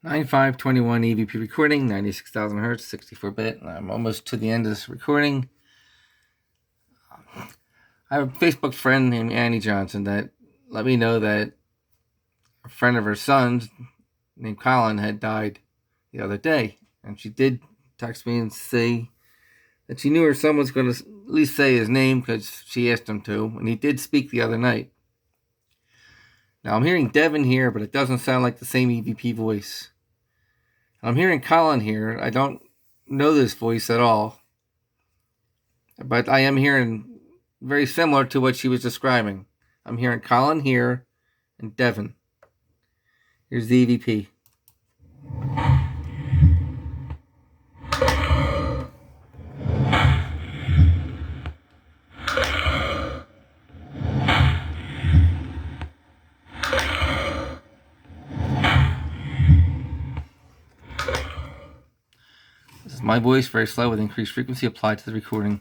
9521 EVP recording, 96,000 hertz, 64-bit. I'm almost to the end of this recording. I have a Facebook friend named Annie Johnson that let me know that a friend of her son's named Collin had died the other day. And she did text me and say that she knew her son was going to at least say his name because she asked him to. And he did speak the other night. Now I'm hearing Devon here, but it doesn't sound like the same EVP voice. I'm hearing Collin here. I don't know this voice at all, but I am hearing very similar to what she was describing. I'm hearing Collin here and Devon. Here's the EVP. This is my voice, very slow with increased frequency applied to the recording.